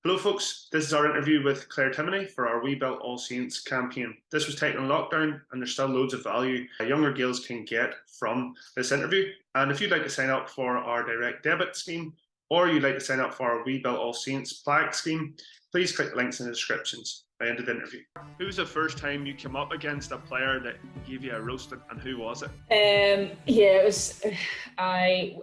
Hello folks, this is our interview with Clare Timoney for our We Built All Saints campaign. This was taken in lockdown and there's still loads of value younger girls can get from this interview. And if you'd like to sign up for our direct debit scheme or you'd like to sign up for our We Built All Saints plaque scheme, please click the links in the descriptions by the end of the interview. Who was the first time you came up against a player that gave you a roasting and who was it? It was I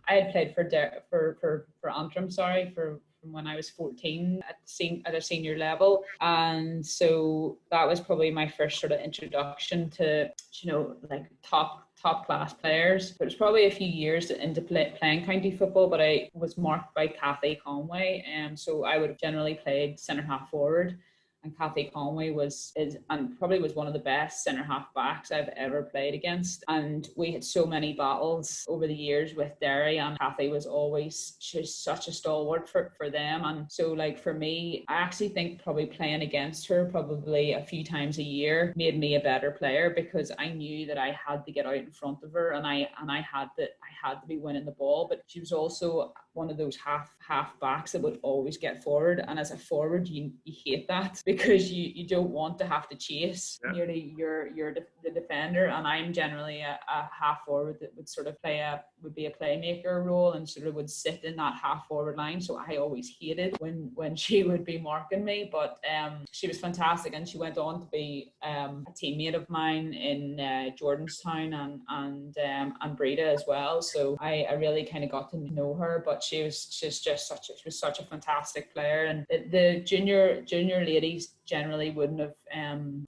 had played for Antrim, from when I was 14 at a senior level, and so that was probably my first sort of introduction to like top class players. It was probably a few years into playing county football, but I was marked by Cathy Conway, and so I would have generally played centre half forward. And Cathy Conway was probably one of the best centre half backs I've ever played against. And we had so many battles over the years with Derry, and Cathy was always just such a stalwart for them. And so, like, for me, I actually think probably playing against her probably a few times a year made me a better player, because I knew that I had to get out in front of her, and I had to be winning the ball. But she was also one of those half backs that would always get forward, and as a forward you hate that, because you don't want to have to chase nearly the defender. And I'm generally a half forward that would sort of would be a playmaker role and sort of would sit in that half forward line. So I always hated when she would be marking me, but she was fantastic, and she went on to be a teammate of mine in Jordanstown and Bredagh as well. So I really kind of got to know her, but she was such a fantastic player. And the junior ladies generally wouldn't have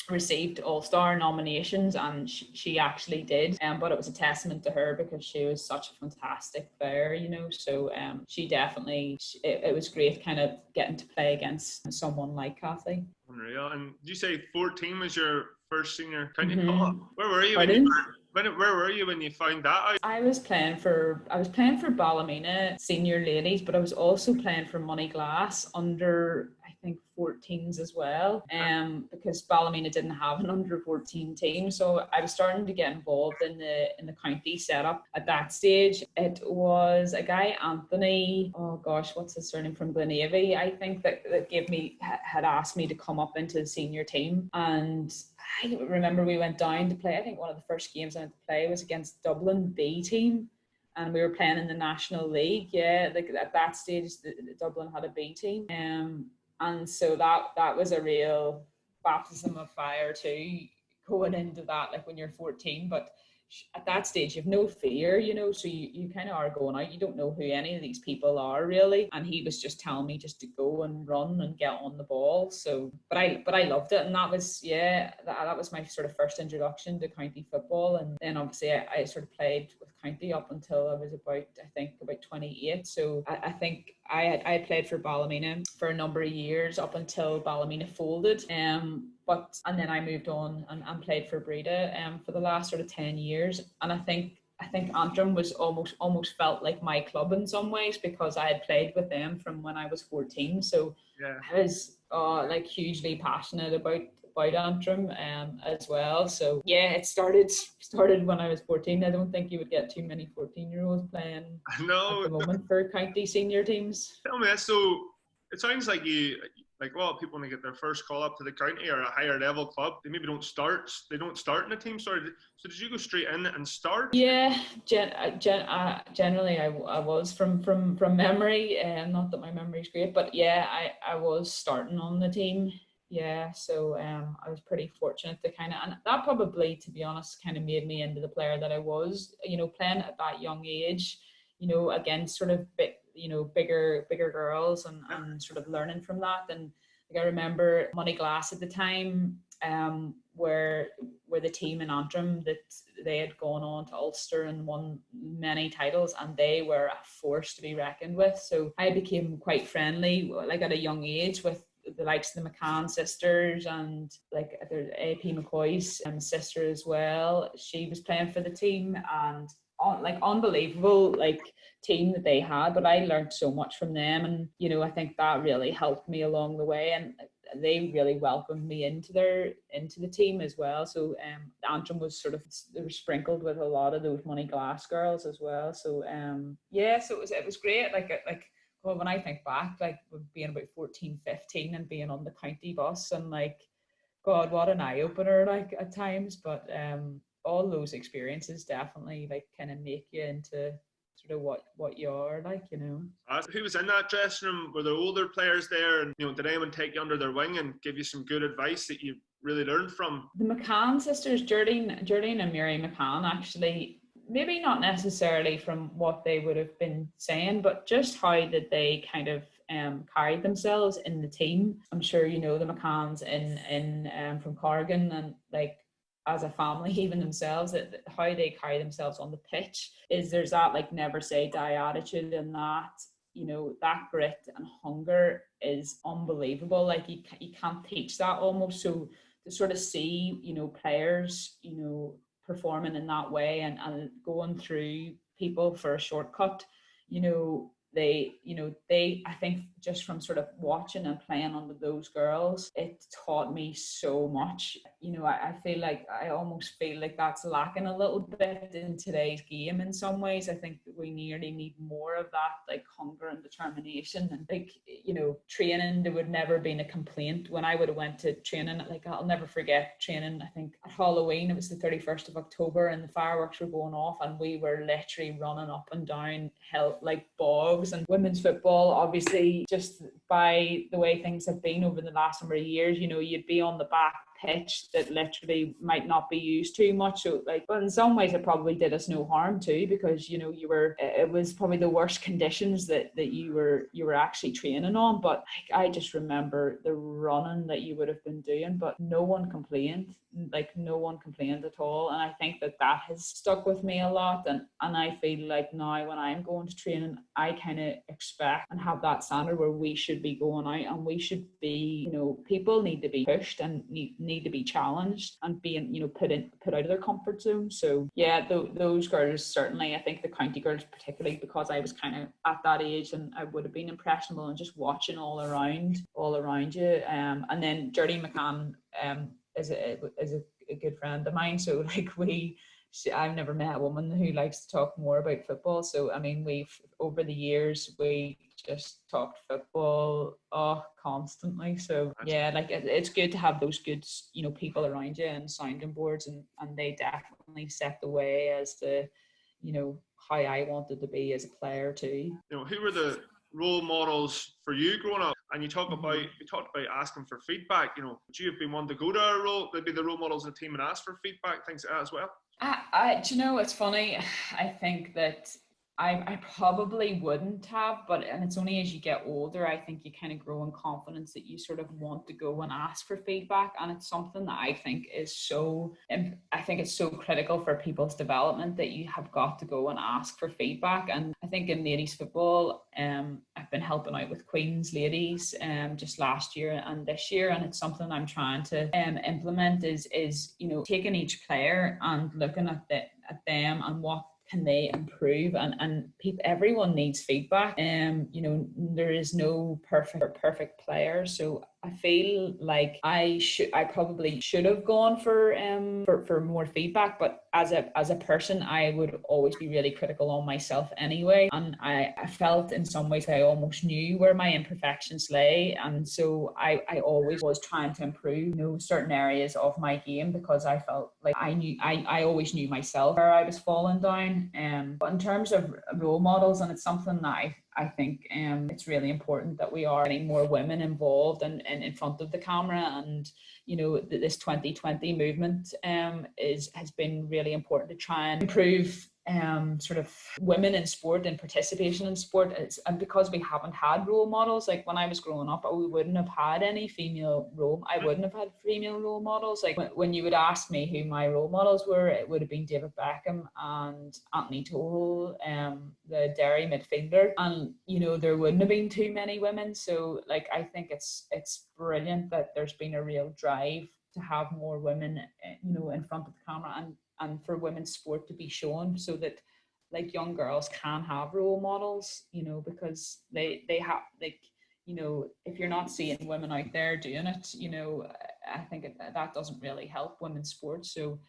received All-Star nominations, and she actually did, but it was a testament to her because she was such a fantastic player, so she definitely, it was great kind of getting to play against someone like Cathy. Unreal. And did you say 14 was your first senior county call-up? Where were you where were you when you found that out? I was playing for Ballymena senior ladies, but I was also playing for Moneyglass under, I think, 14s as well, because Ballymena didn't have an under 14 team. So I was starting to get involved in the county setup at that stage. It was a guy, Anthony, oh gosh, what's his surname, from Glenavy, I think, that had asked me to come up into the senior team. And I remember we went down to play, I think one of the first games I went to play was against Dublin B team, and we were playing in the National League. Like at that stage, the Dublin had a B team, and so that was a real baptism of fire too, going into that, like when you're 14. But at that stage you have no fear, so you kind of are going out, you don't know who any of these people are really, and he was just telling me just to go and run and get on the ball. So but I loved it, and that was that was my sort of first introduction to county football. And then obviously I sort of played with county up until I was about 28. So I think I had played for Ballymena for a number of years up until Ballymena folded, and then I moved on and played for Bredagh for the last sort of 10 years. And I think Antrim was almost felt like my club in some ways, because I had played with them from when I was 14. So I was like hugely passionate about Antrim as well. So it started when I was 14. I don't think you would get too many 14-year-olds playing at the moment for county senior teams. Tell me, so it sounds like a lot of people, when they get their first call up to the county or a higher level club, they maybe don't start in a team. So did you go straight in and start? Yeah, generally I was from memory, and not that my memory is great, but I was starting on the team. So I was pretty fortunate to and that probably, to be honest, kind of made me into the player that I was, playing at that young age, against sort of bigger girls, and sort of learning from that. And like, I remember Moneyglass at the time, were the team in Antrim that they had gone on to Ulster and won many titles, and they were a force to be reckoned with. So I became quite friendly, like at a young age, with the likes of the McCann sisters, and like there's A.P. McCoy's sister as well. She was playing for the team, and unbelievable team that they had. But I learned so much from them, and I think that really helped me along the way, and they really welcomed me into the team as well. So Antrim was they were sprinkled with a lot of those Moneyglass girls as well. So so it was great. well, when I think back, like being about 14, 15 and being on the county bus and like, God, what an eye opener, like at times. But all those experiences definitely like kind of make you into sort of what you are, like, you know. Who was in that dressing room? Were there older players there, and did anyone take you under their wing and give you some good advice that you really learned from? The McCann sisters, Geraldine and Mary McCann, actually, maybe not necessarily from what they would have been saying, but just how did they kind of carried themselves in the team. I'm sure you know the McCanns in from Corrigan, and like as a family, even themselves, that how they carry themselves on the pitch is there's that like never say die attitude, and that, you know, that grit and hunger is unbelievable. Like you can't teach that almost. So to sort of see, you know, players, you know, performing in that way and going through people for a shortcut, you know, they I think just from sort of watching and playing under those girls, it taught me so much. You know, I feel like I almost feel like that's lacking a little bit in today's game in some ways. I think that we nearly need more of that, like hunger and determination. And like, you know, training, there would never been a complaint when I would have went to training. Like I'll never forget training, I think at Halloween, it was the 31st of October and the fireworks were going off and we were literally running up and down hill like bogs. And women's football, obviously, just by the way things have been over the last number of years, you know, you'd be on the back pitch that literally might not be used too much. So like, but in some ways it probably did us no harm too, because, you know, it was probably the worst conditions that you were actually training on. But like, I just remember the running that you would have been doing, but no one complained. Like no one complained at all. And I think that has stuck with me a lot. And I feel like now when I'm going to training, I kind of expect and have that standard where we should be going out and we should be, you know, people need to be pushed and need to be challenged and being, you know, put out of their comfort zone. So yeah, those girls certainly, I think the county girls particularly, because I was kind of at that age and I would have been impressionable and just watching all around you. And then Geraldine McCann is a good friend of mine. So like I've never met a woman who likes to talk more about football. So I mean, we've over the years we just talked football constantly. So yeah, like it's good to have those good, you know, people around you and sounding boards, and they definitely set the way as to, you know, how I wanted to be as a player too. You know, who were the role models for you growing up? And you talked about asking for feedback. You know, would you have been one to go to a role, to be the role models of the team and ask for feedback, things like that as well? Do you know, it's funny. I think that I probably wouldn't have, and it's only as you get older, I think you kind of grow in confidence that you sort of want to go and ask for feedback. And it's something that I think is I think it's so critical for people's development that you have got to go and ask for feedback. And I think in ladies football, I've been helping out with Queen's ladies just last year and this year, and it's something I'm trying to implement is, you know, taking each player and looking at them and what can they improve, and everyone needs feedback. You know, there is no perfect player. So I feel like I probably should have gone for more feedback, but as a person, I would always be really critical on myself anyway. And I felt in some ways I almost knew where my imperfections lay, and so I always was trying to improve, you know, certain areas of my game, because I felt like I always knew myself where I was falling down. But in terms of role models, and it's something that I think it's really important that we are getting more women involved and in front of the camera. And, you know, this 2020 movement has been really important to try and improve sort of women in sport and participation in sport. And because we haven't had role models, like when I was growing up, we wouldn't have had any female role. I wouldn't have had female role models. Like when you would ask me who my role models were, it would have been David Beckham and Anthony Toole, the Derry midfielder. And, you know, there wouldn't have been too many women. So like, I think it's brilliant that there's been a real drive to have more women, you know, in front of the camera and for women's sport to be shown, so that like young girls can have role models, you know, because they have, like, you know, if you're not seeing women out there doing it, you know, I think that doesn't really help women's sport. So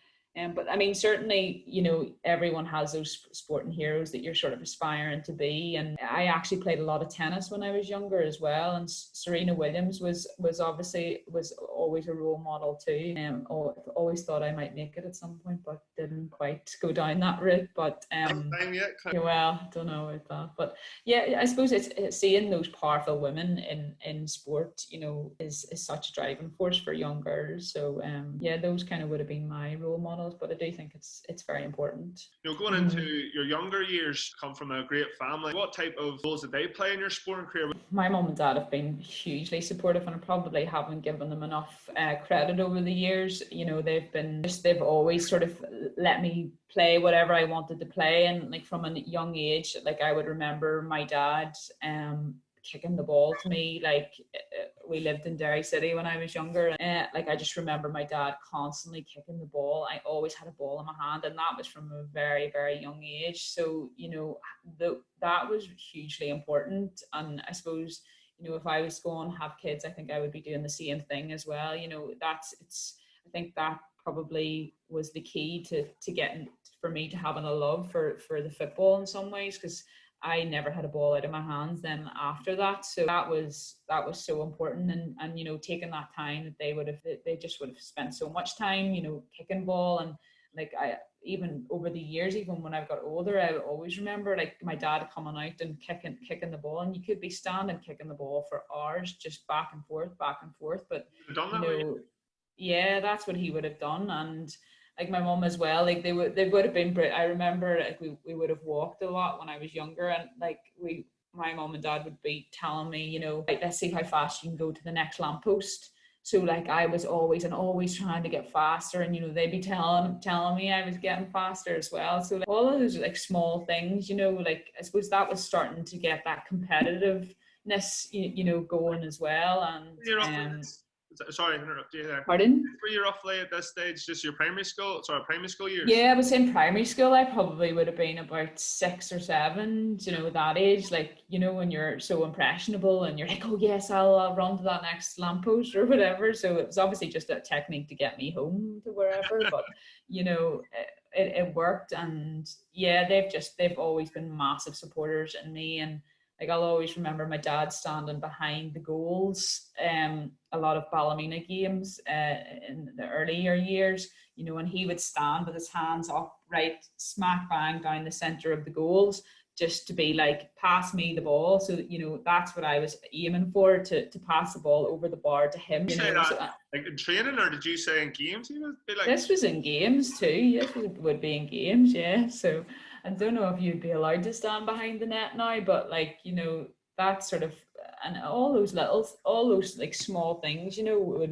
But I mean, certainly, you know, everyone has those sporting heroes that you're sort of aspiring to be. And I actually played a lot of tennis when I was younger as well. And Serena Williams was always a role model too. Always thought I might make it at some point, but didn't quite go down that route. But well, don't know about that. But yeah, I suppose it's seeing those powerful women in sport, you know, is such a driving force for young girls. So yeah, those kind of would have been my role models, but I do think it's very important. You know, going into your younger years, come from a great family. What type of roles did they play in your sporting career? My mum and dad have been hugely supportive, and I probably haven't given them enough credit over the years. You know, they've always sort of let me play whatever I wanted to play, and like from a young age, like I would remember my dad kicking the ball to me. Like we lived in Derry City when I was younger, like I just remember my dad constantly kicking the ball. I always had a ball in my hand, and that was from a very, very young age. So you know, that was hugely important. And I suppose, you know, if I was going to have kids, I think I would be doing the same thing as well. You know, I think that probably was the key to getting, for me to having a love for the football in some ways, because I never had a ball out of my hands then after that. So that was so important. And you know, taking that time that they just would have spent so much time, you know, kicking ball. And like I, even over the years, even when I got older, I always remember like my dad coming out and kicking the ball, and you could be standing kicking the ball for hours, just back and forth. But you know, yeah, that's what he would have done. And like my mum as well, like they would have been, I remember like we would have walked a lot when I was younger, and like my mum and dad would be telling me, you know, like, let's see how fast you can go to the next lamppost. So like I was always trying to get faster, and you know, they'd be telling me I was getting faster as well. So like, all of those like small things, you know, like I suppose that was starting to get that competitiveness, you know, going as well. And sorry to interrupt you there. Pardon? Were you roughly at this stage just your primary school years? Yeah, I was in primary school. I probably would have been about 6 or 7, you know, that age. Like, you know, when you're so impressionable and you're like, oh yes, I'll run to that next lamppost or whatever. So it was obviously just a technique to get me home to wherever, but you know, it worked. And yeah, they've always been massive supporters in me. And like I'll always remember my dad standing behind the goals, a lot of Ballymena games in the earlier years, you know, and he would stand with his hands up right smack bang down the centre of the goals, just to be like, pass me the ball. So, you know, that's what I was aiming for, to pass the ball over the bar to him. Did you say that like in training, or did you say in games he would be like? This was in games too. This would be in games, yeah. So I don't know if you'd be allowed to stand behind the net now, but like, you know, that sort of, and all those like small things, you know,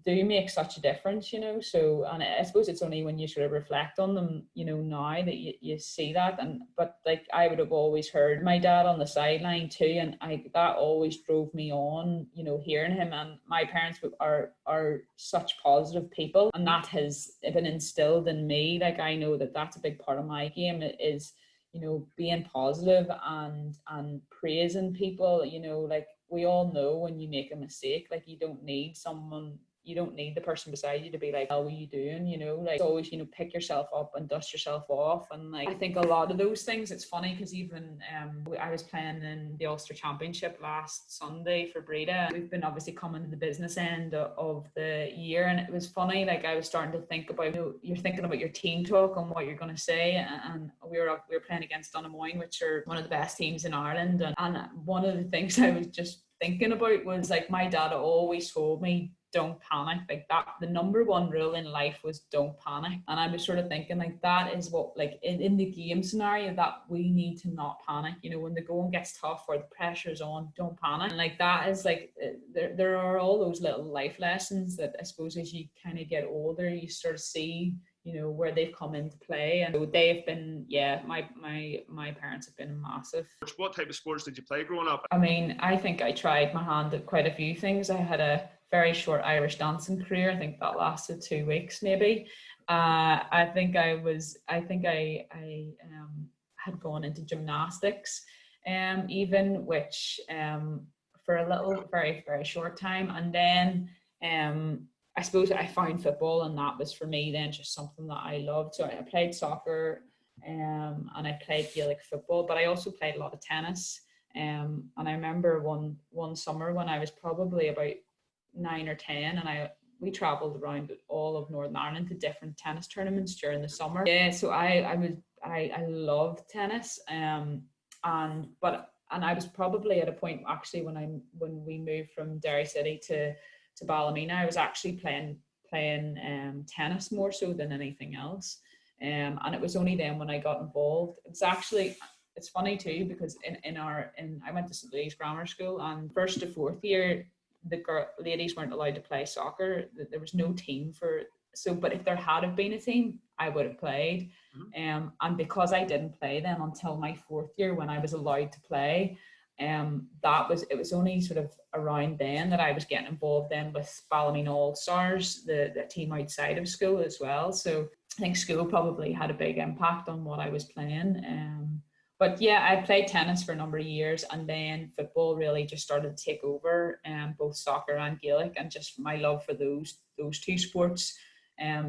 do make such a difference, you know. So, and I suppose it's only when you sort of reflect on them, you know, now that you see that. But like I would have always heard my dad on the sideline too, and that always drove me on, you know, hearing him. And my parents are such positive people, and that has been instilled in me. Like I know that that's a big part of my game, is, you know, being positive and praising people. You know, like we all know when you make a mistake, like you don't need the person beside you to be like, how are you doing? You know, like always, you know, pick yourself up and dust yourself off. And like I think a lot of those things, it's funny because even I was playing in the Ulster Championship last Sunday for Bredagh. We've been obviously coming to the business end of the year, and it was funny, like I was starting to think about, you know, you're thinking about your team talk and what you're going to say. And we were playing against Donaghmoyne, which are one of the best teams in Ireland, and one of the things I was just thinking about was like my dad always told me, don't panic. Like that, the number one rule in life was don't panic. And I was sort of thinking like that is what, like in the game scenario, that we need to not panic. You know, when the going gets tough or the pressure's on, don't panic. And like that is like, there are all those little life lessons that I suppose as you kind of get older, you sort of see, you know, where they've come into play. And they've been, yeah, my parents have been massive. What type of sports did you play growing up? I mean, I think I tried my hand at quite a few things. I had a very short Irish dancing career. I think that lasted 2 weeks maybe. I think I had gone into gymnastics, even, which for a little, very, very short time. And then I suppose I found football, and that was for me then just something that I loved. So I played soccer, and I played Gaelic football, but I also played a lot of tennis. And I remember one summer when I was probably about 9 or 10, and we travelled around all of Northern Ireland to different tennis tournaments during the summer. Yeah, so I loved tennis. And I was probably at a point actually when we moved from Derry City to Ballymena, I was actually playing tennis more so than anything else. And it was only then when I got involved. It's funny too, because I went to St. Louis Grammar School, and first to fourth year, the ladies weren't allowed to play soccer. There was no team but if there had have been a team, I would have played. Mm-hmm. And because I didn't play then until my fourth year when I was allowed to play, it was only sort of around then that I was getting involved then with Ballymena All Stars, the team outside of school as well. So I think school probably had a big impact on what I was playing. But yeah, I played tennis for a number of years, and then football really just started to take over, both soccer and Gaelic, and just my love for those two sports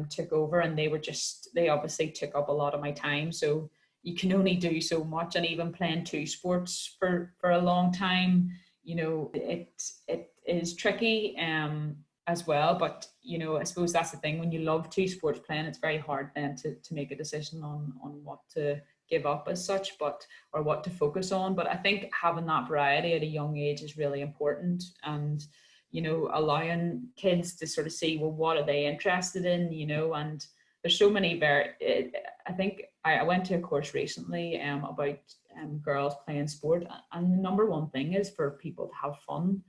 took over, and they obviously took up a lot of my time. So you can only do so much, and even playing two sports for a long time, it is tricky as well. But I suppose that's the thing, when you love two sports playing, it's very hard then to make a decision on what to give up as such, or what to focus on. But I think having that variety at a young age is really important, and allowing kids to sort of see, well, what are they interested in, and there's so many I think I went to a course recently about girls playing sport, and the number one thing is for people to have fun.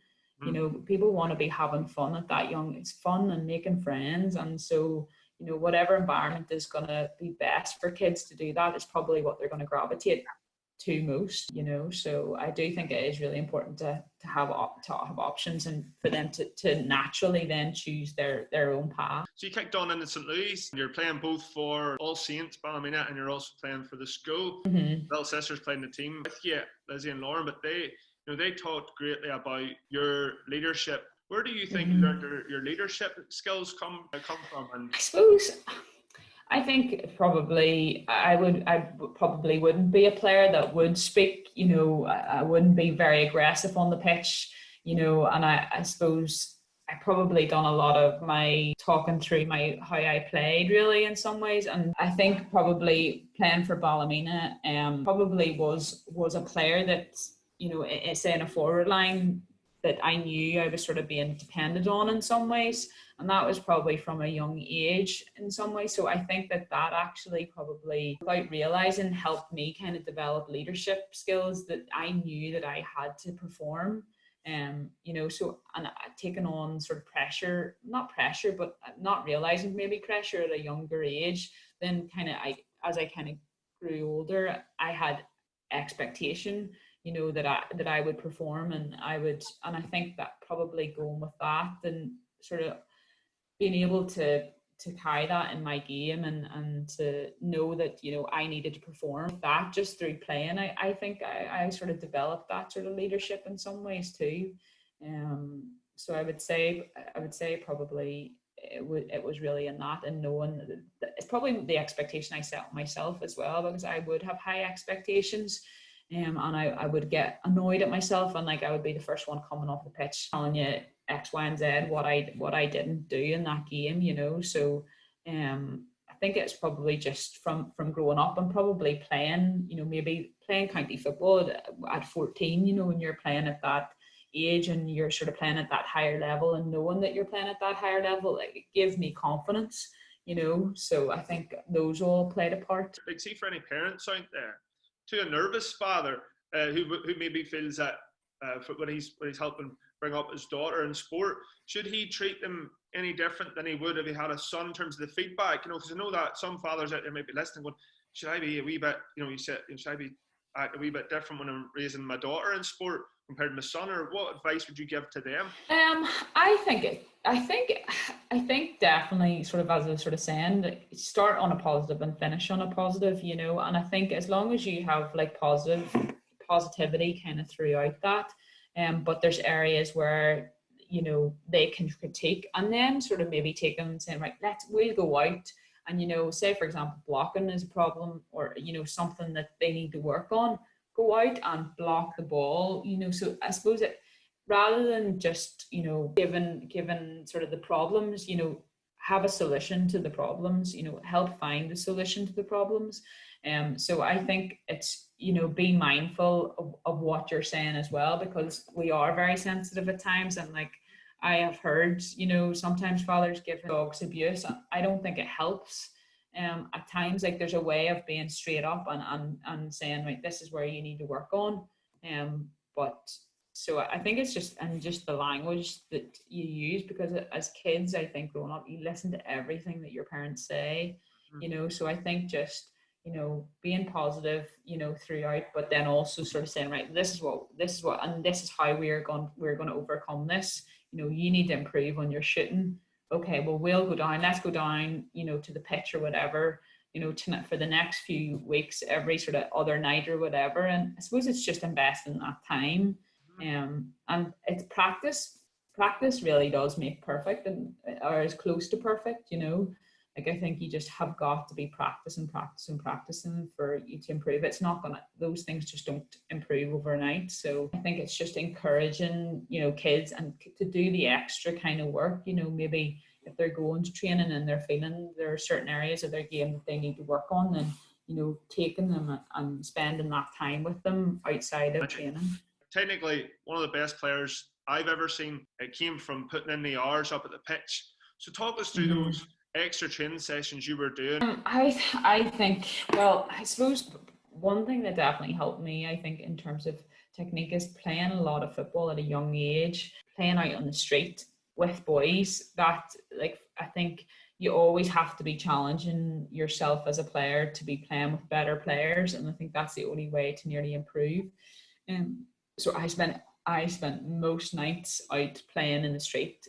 People want to be having fun at that young. It's fun and making friends, and so whatever environment is going to be best for kids to do that is probably what they're going to gravitate to most. So I do think it is really important to have options, and for them to naturally then choose their own path. So you kicked on in St. Louis. You're playing both for All Saints Ballymena, and you're also playing for the school. Mm-hmm. Little sisters playing the team with you, Lizzie and Lauren, but they talked greatly about your leadership. Where do you think you learned your leadership skills come from? And I think probably I probably wouldn't be a player that would speak. I wouldn't be very aggressive on the pitch. And I suppose I probably done a lot of my talking through how I played really in some ways. And I think probably playing for Ballymena probably was a player that say in a forward line that I knew I was sort of being depended on in some ways. And that was probably from a young age in some ways. So I think that actually probably, without realizing, helped me kind of develop leadership skills that I knew that I had to perform. So, and taking on sort of pressure, not pressure, but not realizing maybe pressure at a younger age, then as I kind of grew older, I had expectation, that I would perform, and I think that probably going with that and sort of being able to carry that in my game and to know that, I needed to perform that just through playing. I think I sort of developed that sort of leadership in some ways too. So I would say probably it was really in that, and knowing that it's probably the expectation I set myself as well, because I would have high expectations. And I would get annoyed at myself, and I would be the first one coming off the pitch telling you X, Y, and Z what I didn't do in that game, So I think it's probably just from growing up and probably playing, maybe playing county football at 14, when you're playing at that age and you're sort of playing at that higher level, and knowing that you're playing at that higher level, it gives me confidence, So I think those all played a part. See, for any parents out there, to a nervous father who maybe feels that when he's helping bring up his daughter in sport, should he treat them any different than he would if he had a son in terms of the feedback? Because I know that some fathers out there might be listening going, should I be a wee bit, should I be act a wee bit different when I'm raising my daughter in sport compared to my son? Or what advice would you give to them? I think definitely, sort of as I was sort of saying, start on a positive and finish on a positive, and I think as long as you have positivity kind of throughout that, but there's areas where they can critique, and then sort of maybe take them and saying, right, we'll go out and, say, for example, blocking is a problem, or, something that they need to work on, go out and block the ball, so I suppose rather than just, given sort of the problems, have a solution to the problems, help find a solution to the problems. So I think it's, be mindful of what you're saying as well, because we are very sensitive at times. And like I have heard, sometimes fathers give dogs abuse. I don't think it helps. At times, like there's a way of being straight up and saying, like, this is where you need to work on. But so I think it's just the language that you use, because as kids, I think growing up, you listen to everything that your parents say, so I think just, being positive, throughout, but then also sort of saying, right, this is what, and this is how we're going to overcome this. You need to improve on your shooting. Okay, well, let's go down, to the pitch or whatever, tonight for the next few weeks, every sort of other night or whatever. And I suppose it's just investing that time. And it's practice. Practice really does make perfect, or as close to perfect, Like I think you just have got to be practicing for you to improve. It's not those things just don't improve overnight. So I think it's just encouraging, kids and to do the extra kind of work, maybe if they're going to training and they're feeling there are certain areas of their game that they need to work on, then, taking them and spending that time with them outside of training. Technically, one of the best players I've ever seen. It came from putting in the hours up at the pitch. So talk us through those extra training sessions you were doing. I think, well, I suppose one thing that definitely helped me, I think, in terms of technique is playing a lot of football at a young age, playing out on the street with boys. That, like, I think you always have to be challenging yourself as a player to be playing with better players, and I think that's the only way to nearly improve. So I spent most nights out playing in the street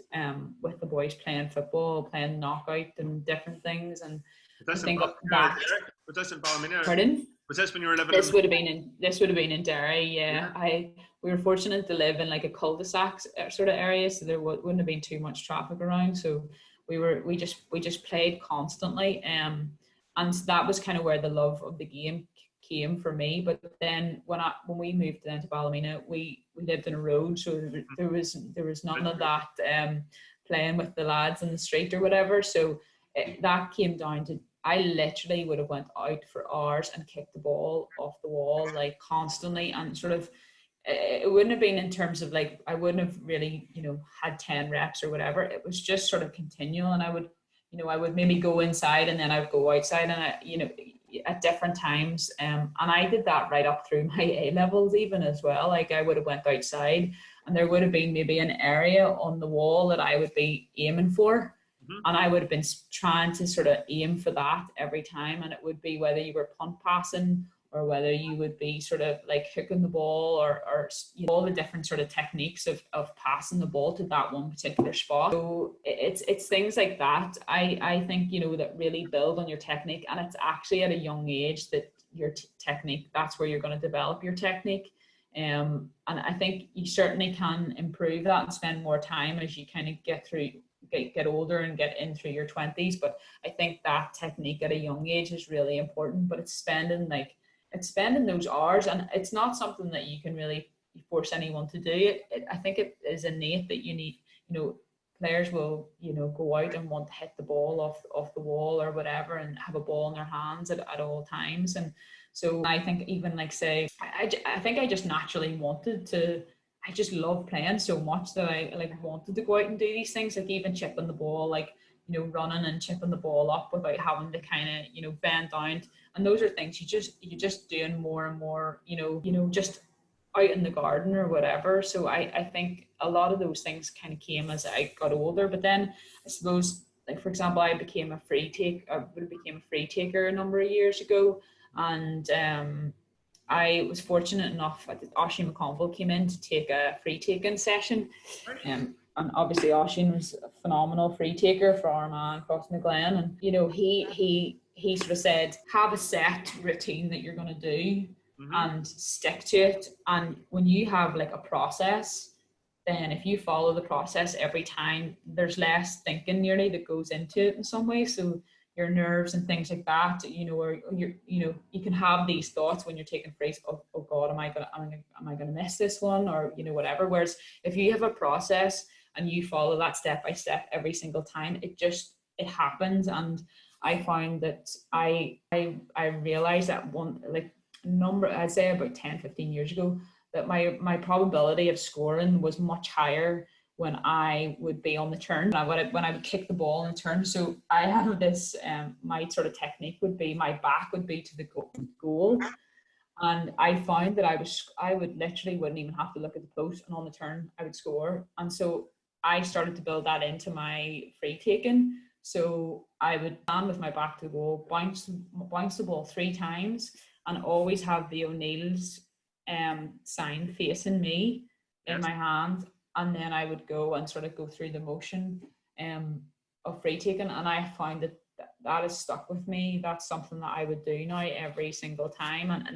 with the boys, playing football, playing knockout and different things. And I think that was this in Ballymena? Pardon? Was this when you were living? This would have been in Derry. Yeah. We were fortunate to live in like a cul-de-sac sort of area, so there wouldn't have been too much traffic around. So we just played constantly. And that was kind of where the love of the game came for me. But then when we moved down to Ballymena, we lived in a road, so there was none of that playing with the lads in the street or whatever. So that came down to, I literally would have went out for hours and kicked the ball off the wall, like constantly, and sort of it wouldn't have been in terms of like, I wouldn't have really had 10 reps or whatever. It was just sort of continual, and I would maybe go inside and then I'd go outside, and at different times, and I did that right up through my A levels even as well. Like I would have went outside and there would have been maybe an area on the wall that I would be aiming for, and I would have been trying to sort of aim for that every time, and it would be whether you were punt passing or whether you would be sort of like hooking the ball or all the different sort of techniques of passing the ball to that one particular spot. So it's things like that, I think, that really build on your technique, and it's actually at a young age that your technique, that's where you're going to develop your technique. And I think you certainly can improve that and spend more time as you kind of get older and get in through your 20s. But I think that technique at a young age is really important, but it's spending those hours, and it's not something that you can really force anyone to do. I think it is innate that you need, players will, go out and want to hit the ball off the wall or whatever and have a ball in their hands at all times. And so I think even like say, I think I just naturally wanted to, I just love playing so much that I like wanted to go out and do these things, like even chipping the ball, like, running and chipping the ball up without having to kind of, bend down. And those are things you're just doing more and more, just out in the garden or whatever. So I think a lot of those things kind of came as I got older. But then I suppose, like, for example, I became a free taker a number of years ago. And I was fortunate enough that Oisín McConville came in to take a free taking session. And obviously Oisín was a phenomenal free taker for Armagh and Cross Glen. And, he sort of said, have a set routine that you're going to do and stick to it. And when you have like a process, then if you follow the process every time, there's less thinking nearly that goes into it in some way. So your nerves and things like that, or you can have these thoughts when you're taking phrase of, oh God, am I gonna miss this one, or whatever. Whereas if you have a process and you follow that step by step every single time, it happens. And I found that I realized that I'd say about 10-15 years ago, that my probability of scoring was much higher when I would be on the turn, when I would kick the ball in the turn. So I have this, my sort of technique would be, my back would be to the goal. And I found that I would literally wouldn't even have to look at the post, and on the turn I would score. And so I started to build that into my free taking. So I would stand with my back to the goal, bounce the ball 3 times, and always have the O'Neill's sign facing me in my hand. And then I would go and sort of go through the motion of free taking. And I find that has stuck with me. That's something that I would do now every single time. And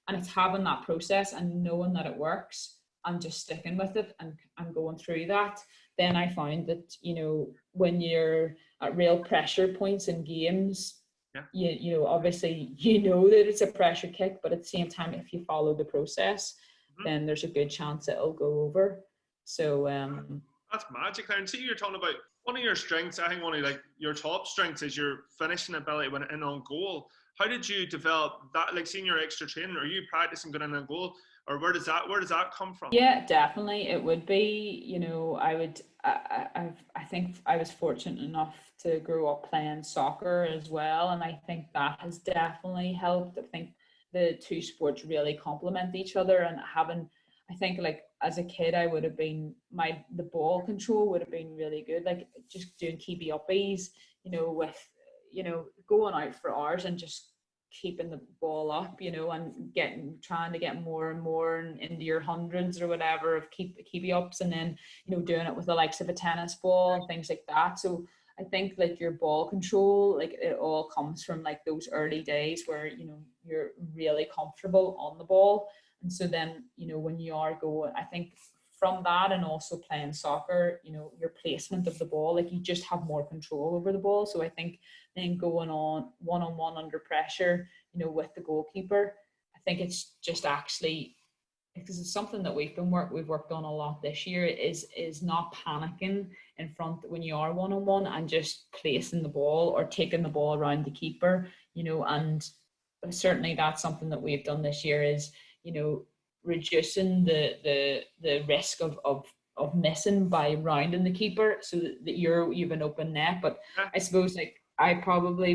it's having that process and knowing that it works and just sticking with it and going through that. Then I find that, when you're at real pressure points in games, obviously that it's a pressure kick, but at the same time, if you follow the process, then there's a good chance it'll go over. So that's magic. And see, you're talking about one of your strengths. I think one of your top strengths is your finishing ability when in on goal. How did you develop that? Like, seeing your extra training, are you practicing going in on goal, or where does that come from? Yeah, definitely. It would be, I think I was fortunate enough to grow up playing soccer as well, and I think that has definitely helped. I think the two sports really complement each other, and I think as a kid, I would have been the ball control would have been really good, like just doing keepy uppies, with going out for hours and just keeping the ball up, and trying to get more and more into your hundreds or whatever of keepy ups, and then doing it with the likes of a tennis ball and things like that. So I think your ball control, it all comes from those early days where you're really comfortable on the ball. And so then, when you are going, I think from that, and also playing soccer, your placement of the ball, you just have more control over the ball. So I think then going on one-on-one under pressure, with the goalkeeper, I think it's just actually, because it's something that we've worked on a lot this year, is not panicking in front when you are one-on-one and just placing the ball or taking the ball around the keeper, and certainly that's something that we've done this year is, reducing the risk of missing by rounding the keeper so that you've an open net. But I suppose I probably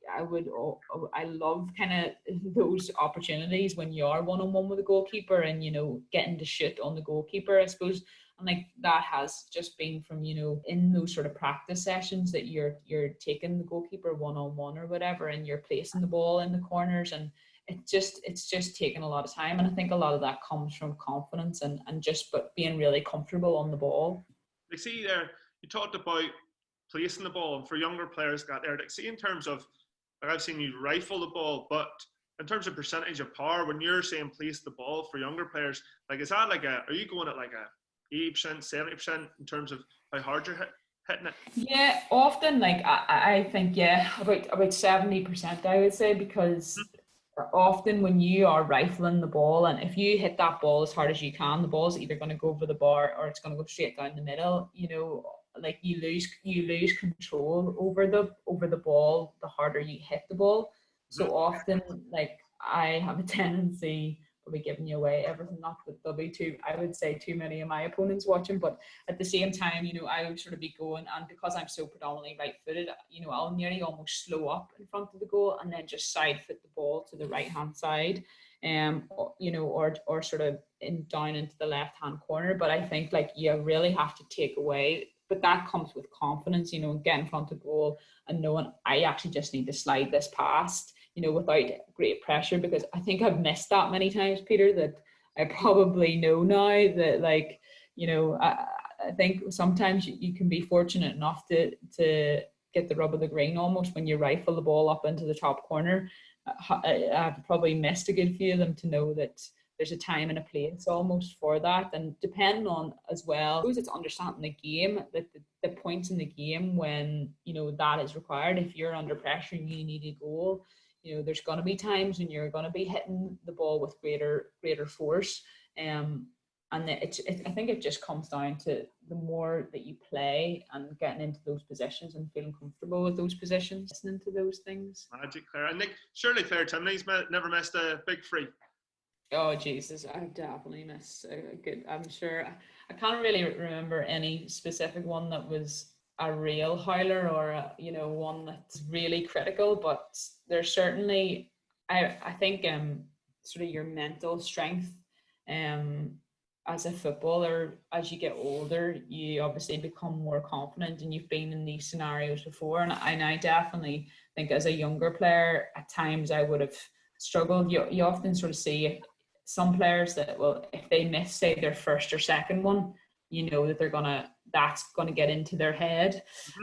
I love kind of those opportunities when you are one-on-one with a goalkeeper and getting to shoot on the goalkeeper, I suppose. And that has just been from in those sort of practice sessions that you're taking the goalkeeper one-on-one or whatever, and you're placing the ball in the corners, and it's just taken a lot of time. And I think a lot of that comes from confidence and just being really comfortable on the ball. See there, you talked about placing the ball, and for younger players got there, see in terms of, I've seen you rifle the ball, but in terms of percentage of power, when you're saying place the ball for younger players, is that are you going at a 80%, 70% in terms of how hard you're hitting it? Yeah, often I think about 70% I would say, because often when you are rifling the ball, and if you hit that ball as hard as you can, the ball's either going to go over the bar or it's going to go straight down the middle. You lose control over the ball the harder you hit the ball. So often I have a tendency, I'll be giving you away everything, not that there'll be too many of my opponents watching, but at the same time, I would sort of be going, and because I'm so predominantly right-footed, I'll nearly almost slow up in front of the goal and then just side foot the ball to the right-hand side, or sort of down into the left-hand corner. But I think you really have to take away, but that comes with confidence, and get in front of goal and knowing I actually just need to slide this past, without great pressure, because I think I've missed that many times, Peter, that I probably know now that I think sometimes you can be fortunate enough to get the rub of the green almost when you rifle the ball up into the top corner. I've probably missed a good few of them to know that there's a time and a place almost for that, and depending on as well, I suppose it's understanding the game, that the points in the game when, you know, that is required. If you're under pressure and you need a goal, you know, there's going to be times when you're going to be hitting the ball with greater force. And I think it just comes down to the more that you play and getting into those positions and feeling comfortable with those positions, listening to those things. Magic, Clare. And Nick, surely Clare Timoney's never missed a big free. Oh Jesus, I've definitely missed a good. I'm sure I can't really remember any specific one that was a real howler or a, you know, one that's really critical. But there's certainly, I think sort of your mental strength as a footballer, as you get older, you obviously become more confident, and you've been in these scenarios before. And I definitely think as a younger player, at times I would have struggled. You often sort of see some players that, well, if they miss, say, their first or second one, you know that that's gonna get into their head,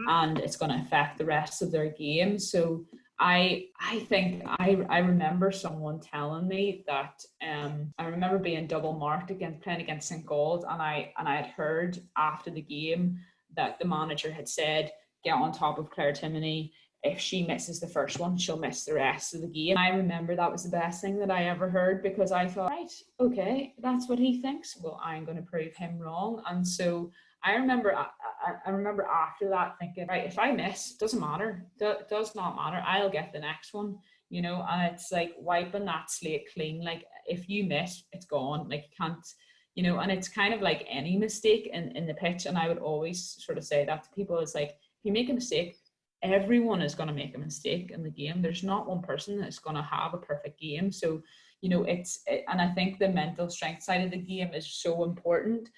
and it's gonna affect the rest of their game. So I think I remember someone telling me that I remember being double marked playing against St. Gall's, and I had heard after the game that the manager had said, get on top of Clare Timoney. If she misses the first one, she'll miss the rest of the game. I remember that was the best thing that I ever heard, because I thought, right, okay, that's what he thinks. Well, I'm going to prove him wrong. And so I remember after that thinking, right, if I miss, doesn't matter. Does not matter. I'll get the next one, you know. And it's like wiping that slate clean. Like if you miss, it's gone. Like you can't, you know. And it's kind of like any mistake in the pitch. And I would always sort of say that to people. It's like, if you make a mistake, everyone is going to make a mistake in the game. There's not one person that's going to have a perfect game. So, you know, and I think the mental strength side of the game is so important.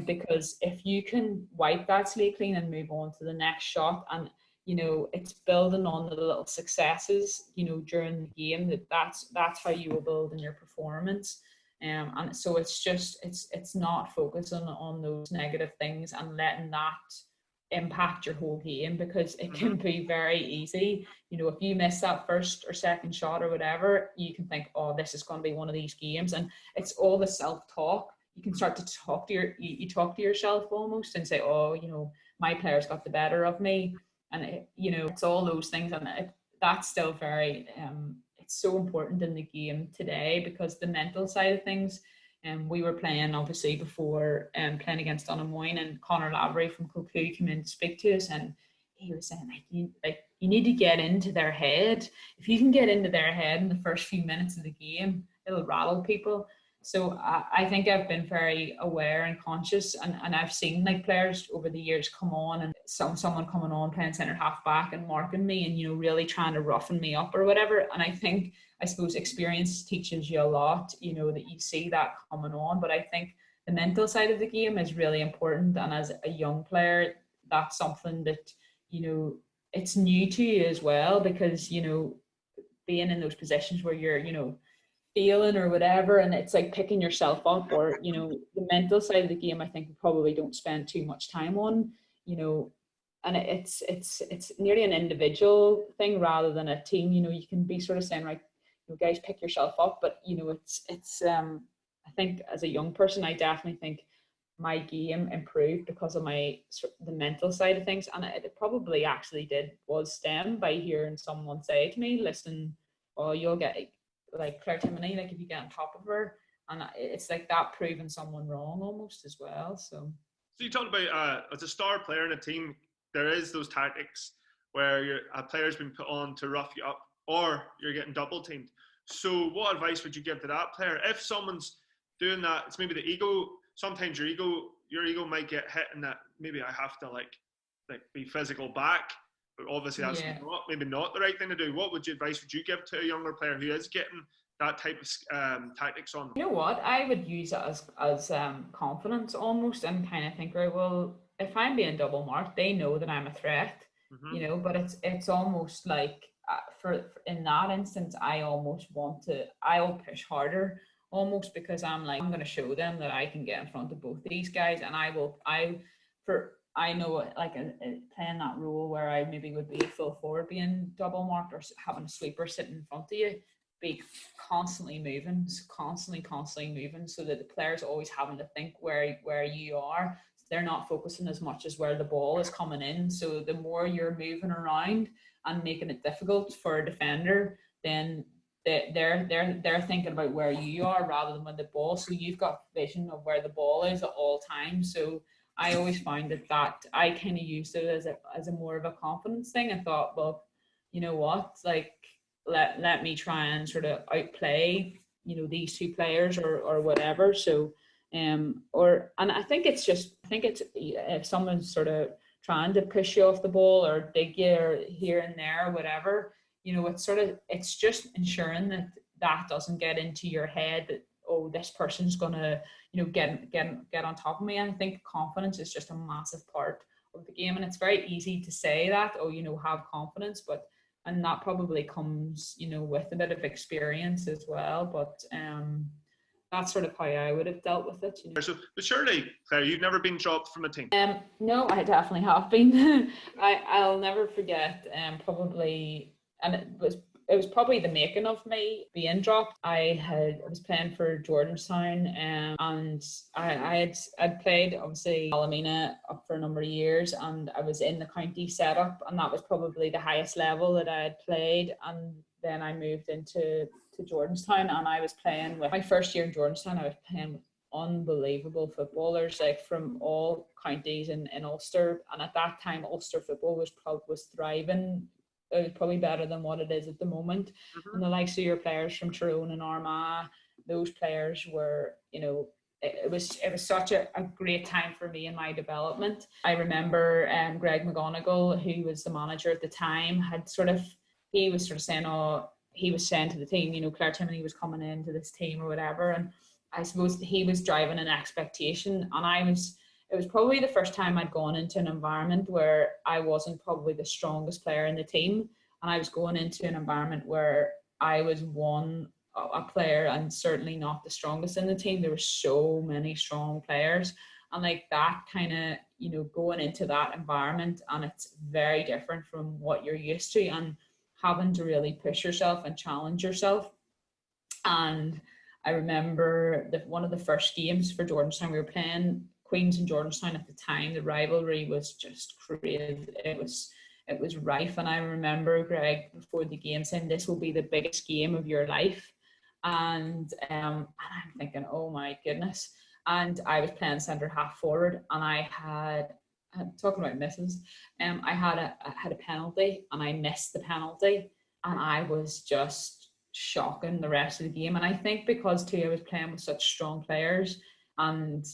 Because if you can wipe that slate clean and move on to the next shot, and you know, it's building on the little successes, you know, during the game, that's how you will build in your performance. And so it's just it's not focusing on those negative things and letting that impact your whole game, because it can be very easy, you know, if you miss that first or second shot or whatever, you can think, oh, this is going to be one of these games. And it's all the self-talk. You can start to talk to you talk to yourself almost and say, oh, you know, my players got the better of me. And you know, it's all those things. And that's still very it's so important in the game today, because the mental side of things. And we were playing obviously before playing against Donaghmoyne, and Conor Lavery from Kilcoo came in to speak to us, and he was saying, you need to get into their head. If you can get into their head in the first few minutes of the game, it'll rattle people. So I think I've been very aware and conscious, and I've seen like players over the years come on, and someone coming on playing centre half back and marking me, and you know, really trying to roughen me up or whatever. And I suppose experience teaches you a lot, you know, that you see that coming on. But I think the mental side of the game is really important, and as a young player, that's something that, you know, it's new to you as well, because you know, being in those positions where you're, you know, feeling or whatever, and it's like picking yourself up, or you know, the mental side of the game I think we probably don't spend too much time on, you know. And it's nearly an individual thing rather than a team. You know, you can be sort of saying, right, you know, guys, pick yourself up, but you know, it's I think as a young person, I definitely think my game improved because of the mental side of things. And it probably actually was stemmed by hearing someone say to me, listen, oh, you'll get like Clare Timoney, like if you get on top of her, and it's like that proving someone wrong almost as well. So you talked about as a star player in a team, there is those tactics where a player's been put on to rough you up, or you're getting double teamed. So what advice would you give to that player if someone's doing that? It's maybe the ego. Sometimes your ego might get hit, and that maybe I have to like be physical back. But obviously that's maybe not the right thing to do. What advice would you give to a younger player who is getting that type of tactics on? You know what? I would use it as confidence almost, and kind of think, right, well, if I'm being double marked, they know that I'm a threat, you know. But it's almost like for in that instance, I'll push harder almost, because I'm like, I'm going to show them that I can get in front of both these guys, and I know, like playing that role where I maybe would be a full forward being double marked or having a sweeper sitting in front of you, be constantly moving, constantly moving, so that the players always having to think where you are. They're not focusing as much as where the ball is coming in. So the more you're moving around and making it difficult for a defender, then they're thinking about where you are rather than when the ball. So you've got vision of where the ball is at all times. So I always found that I kind of used it as a more of a confidence thing. I thought, well, you know what, like let me try and sort of outplay, these two players or whatever. So and I think it's if someone's sort of trying to push you off the ball or dig you or here and there or whatever, it's just ensuring that doesn't get into your head that, oh, this person's gonna, get on top of me. And I think confidence is just a massive part of the game, and it's very easy to say that, oh, have confidence, and that probably comes, with a bit of experience as well. But that's sort of how I would have dealt with it. So, but surely, Claire, you've never been dropped from a team? No, I definitely have been. I'll never forget. Probably, and it was probably the making of me being dropped. I was playing for Jordanstown, and I'd played obviously Ballymena up for a number of years, and I was in the county setup, and that was probably the highest level that I had played. And then I moved into Jordanstown, and I was playing with my first year in Jordanstown. I was playing with unbelievable footballers, like from all counties in Ulster, and at that time Ulster football was thriving. It was probably better than what it is at the moment. Mm-hmm. And the likes of your players from Tyrone and Armagh, those players were, it was such a great time for me in my development. I remember Greg McGonigal, who was the manager at the time, he was saying, oh, he was saying to the team, Clare Timoney was coming into this team or whatever. And I suppose he was driving an expectation. And it was probably the first time I'd gone into an environment where I wasn't probably the strongest player in the team. And I was going into an environment where I was a player and certainly not the strongest in the team. There were so many strong players. And like that kind of, going into that environment, and it's very different from what you're used to, and having to really push yourself and challenge yourself. And I remember one of the first games for Jordanstown, we were playing Queens and Jordanstown at the time. The rivalry was just crazy. It was rife. And I remember Greg before the game saying, this will be the biggest game of your life. And I'm thinking, oh my goodness. And I was playing centre half forward, and I had, talking about misses, I had a penalty, and I missed the penalty, and I was just shocking the rest of the game. And I think because too I was playing with such strong players, and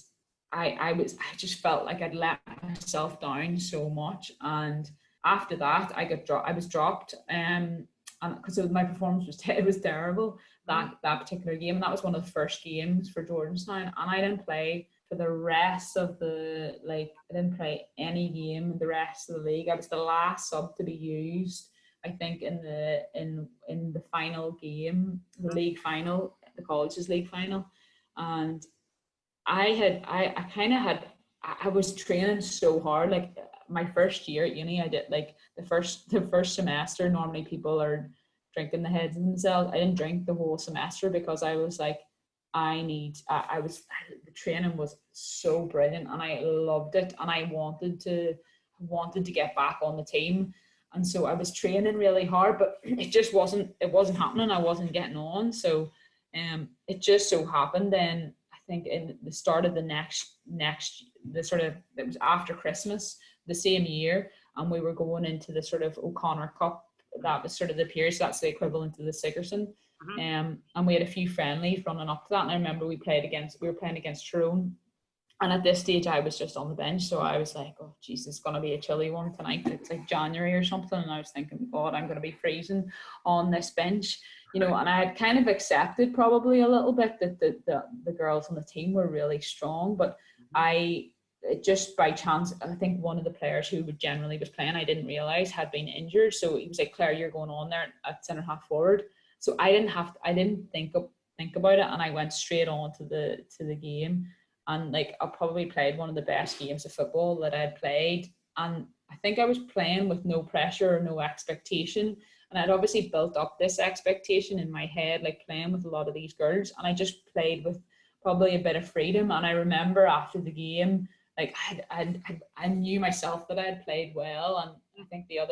I just felt like I'd let myself down so much. And after that, I was dropped, and because my performance was terrible that particular game. And that was one of the first games for Jordanstown, and I didn't play for the rest of I didn't play any game in the rest of the league. I was the last sub to be used, I think, in the final game, the league final, the colleges league final. And I was training so hard. Like my first year at uni, I did like the first semester. Normally people are drinking the heads of themselves. I didn't drink the whole semester because I was like, the training was so brilliant, and I loved it, and I wanted to get back on the team. And so I was training really hard, but it wasn't happening. I wasn't getting on. So it just so happened then, I think in the start of it was after Christmas the same year, and we were going into the sort of O'Connor Cup. That was sort of the period, so that's the equivalent to the Sigerson. Mm-hmm. And we had a few friendlies running up to that, and I remember we were playing against Tyrone, and at this stage I was just on the bench, so I was like, oh jeez, it's going to be a chilly one tonight. It's like January or something, and I was thinking, God, I'm going to be freezing on this bench, and I had kind of accepted probably a little bit that the girls on the team were really strong, but just by chance, I think one of the players who generally was playing, I didn't realise had been injured. So he was like, Claire, you're going on there at centre half forward. So I didn't think about it, and I went straight on to the game. And like I probably played one of the best games of football that I'd played. And I think I was playing with no pressure or no expectation. And I'd obviously built up this expectation in my head, like playing with a lot of these girls, and I just played with probably a bit of freedom. And I remember after the game, like I knew myself that I had played well, and I think I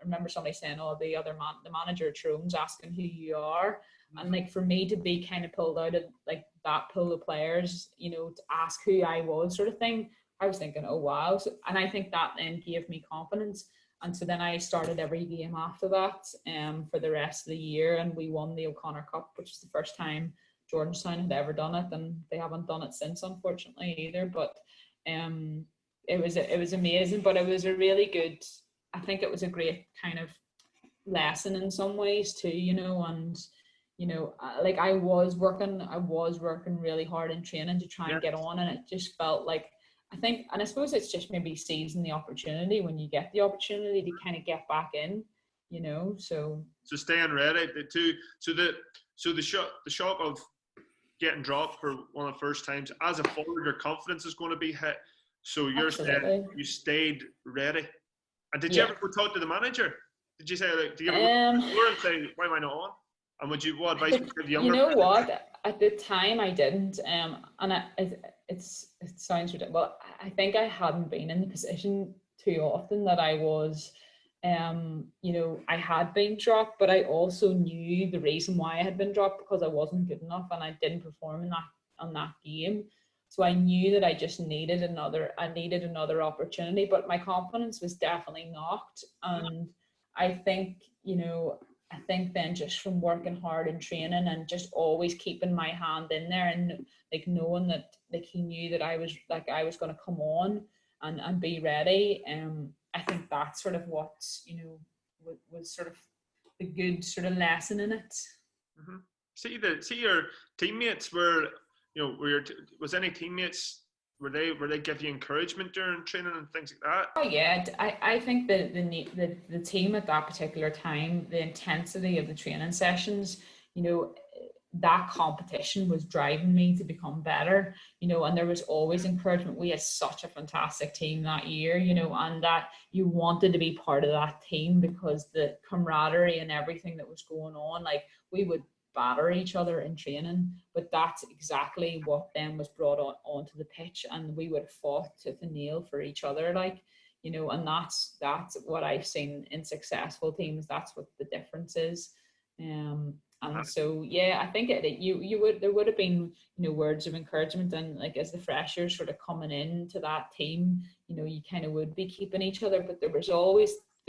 remember somebody saying, "Oh, the manager at Tyrone's asking who you are," and like for me to be kind of pulled out of like that pool of players, you know, to ask who I was, sort of thing. I was thinking, oh wow, and I think that then gave me confidence. And so then I started every game after that for the rest of the year, and we won the O'Connor Cup, which is the first time Georgetown had ever done it, and they haven't done it since, unfortunately, either. But it was amazing. But it was a really good, I think it was a great kind of lesson in some ways too, you know. And you know, like I was working really hard in training to try and get on, and it just felt like, I think, and I suppose it's just maybe seizing the opportunity when you get the opportunity to kind of get back in, you know. So staying ready. The shock of getting dropped for one of the first times as a forward, your confidence is going to be hit. So you're saying you stayed ready. And did you ever go talk to the manager? Did you say, like, do you ever go to the floor and say, why am I not on? And what advice would you give younger? You know what? At the time, I didn't. And it sounds ridiculous. Well, I think I hadn't been in the position too often that I was. You know, I had been dropped, but I also knew the reason why I had been dropped, because I wasn't good enough and I didn't perform on that game. So I knew that I just needed another opportunity, but my confidence was definitely knocked. And I think, you know, then just from working hard and training and just always keeping my hand in there, and like knowing that, like, he knew that I was going to come on and be ready. I think that's sort of what, you know, was sort of the good sort of lesson in it. Mm-hmm. See your teammates were, you know, was any teammates, were they give you encouragement during training and things like that? Oh yeah, I think the team at that particular time, the intensity of the training sessions, you know, that competition was driving me to become better, you know, and there was always encouragement. We had such a fantastic team that year, you know, and that you wanted to be part of that team because the camaraderie and everything that was going on, like we would batter each other in training, but that's exactly what then was brought onto the pitch, and we would have fought tooth and nail for each other, like, you know. And that's what I've seen in successful teams. That's what the difference is. And so yeah, I think there would have been, you know, words of encouragement, and like as the freshers sort of coming into that team, you know, you kind of would be keeping each other, but there was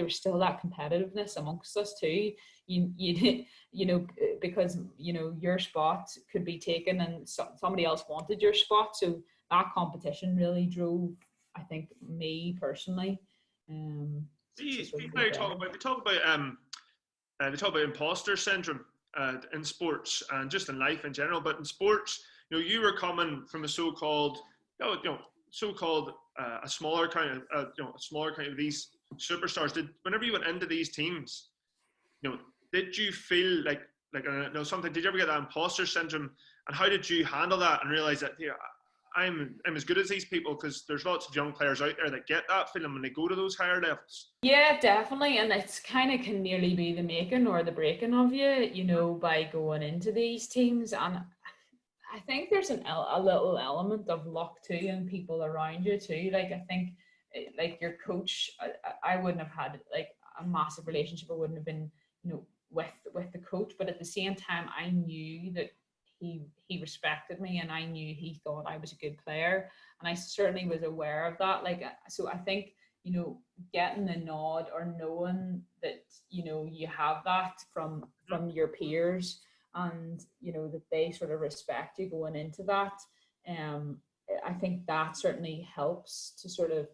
still that competitiveness amongst us too. You know, because, you know, your spot could be taken and somebody else wanted your spot, so that competition really drove, I think, me personally. They talk about imposter syndrome in sports and just in life in general. But in sports, you know, you were coming from a so-called a smaller kind of these superstars. Whenever you went into these teams, you know, did you feel like something? Did you ever get that imposter syndrome? And how did you handle that and realize that, yeah, I'm as good as these people? Because there's lots of young players out there that get that feeling when they go to those higher levels. Yeah, definitely. And it's kind of can nearly be the making or the breaking of you, you know, by going into these teams. And I think there's a little element of luck too, and people around you too. Like, I think, like your coach, I wouldn't have had like a massive relationship. I wouldn't have been, you know, with the coach, but at the same time, I knew that he respected me, and I knew he thought I was a good player, and I certainly was aware of that. Like, so I think, you know, getting the nod or knowing that, you know, you have that from your peers, and, you know, that they sort of respect you going into that. I think that certainly helps to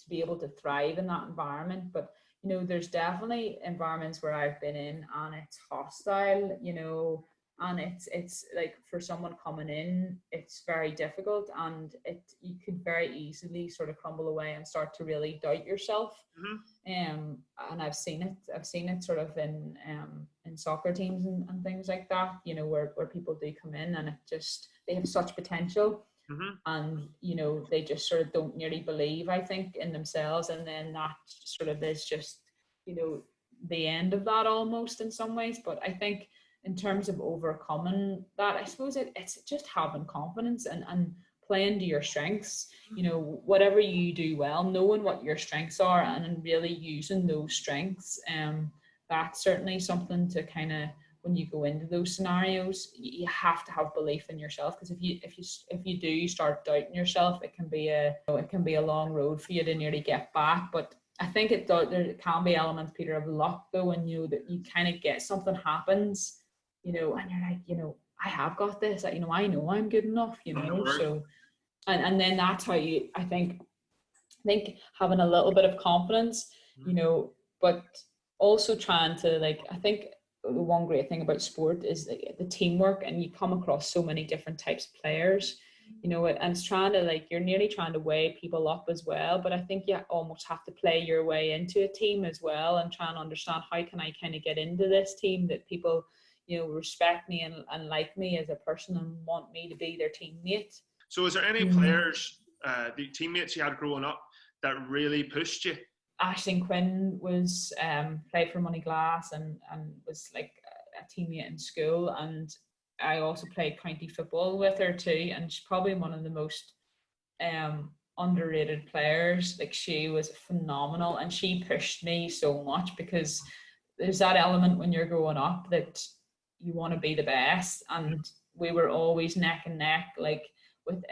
be able to thrive in that environment. But, you know, there's definitely environments where I've been in and it's hostile, you know, and it's like for someone coming in, it's very difficult, and you could very easily sort of crumble away and start to really doubt yourself. And I've seen it sort of in soccer teams and things like that, you know, where people do come in and they have such potential. And, you know, they just sort of don't nearly believe, I think, in themselves, and then that sort of is just, you know, the end of that almost in some ways. But I think in terms of overcoming that, I suppose it's just having confidence and playing to your strengths. Whatever you do well, knowing what your strengths are and really using those strengths. That's certainly something to kind of, when you go into those scenarios, you have to have belief in yourself, because if you do start doubting yourself, it can be a long road for you to nearly get back. But I think there can be elements, Peter, of luck though, and that you kind of get something happens, and you're like, I have got this, I know I'm good enough, so and then that's how I think having a little bit of confidence, but also trying to, I think the one great thing about sport is the teamwork, and you come across so many different types of players, and it's trying to, you're nearly trying to weigh people up as well. But I think you almost have to play your way into a team as well, and try and understand, how can I kind of get into this team that people, respect me and like me as a person and want me to be their teammate. So is there any players, the teammates you had growing up, that really pushed you? Aisling Quinn was played for Moneyglass and was like a teammate in school, and I also played county football with her too, and she's probably one of the most underrated players. She was phenomenal, and she pushed me so much, because there's that element when you're growing up that you want to be the best, and we were always neck and neck, with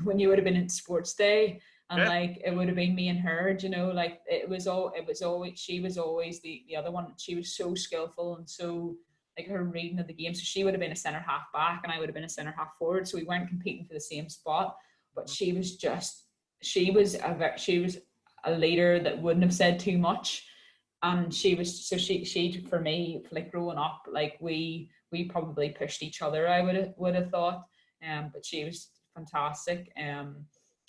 when you would have been in sports day. And it would have been me and her, it was always, she was always the other one. She was so skillful, and so her reading of the game. So she would have been a centre half back, and I would have been a centre half forward. So we weren't competing for the same spot, but she was a leader that wouldn't have said too much. And she for me, growing up, we probably pushed each other, I would have thought. But she was fantastic.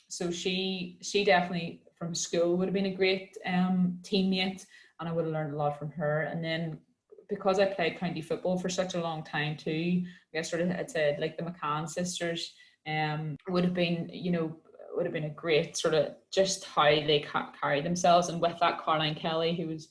So she definitely from school would have been a great teammate, and I would have learned a lot from her. And then because I played county football for such a long time too, I guess I'd said the McCann sisters would have been a great sort of just how they carry themselves. And with that, Caroline Kelly, who was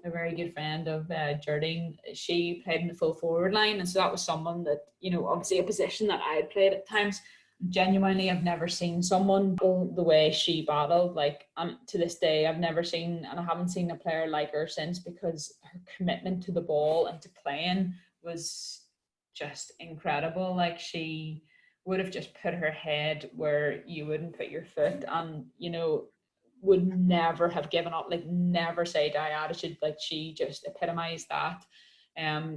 a very good friend of Jardine, she played in the full forward line, and so that was someone that, obviously a position that I had played at times. Genuinely, I've never seen someone the way she battled. To this day, I've never seen, and I haven't seen a player like her since, because her commitment to the ball and to playing was just incredible. She would have just put her head where you wouldn't put your foot, and would never have given up. Never say die attitude. She just epitomized that.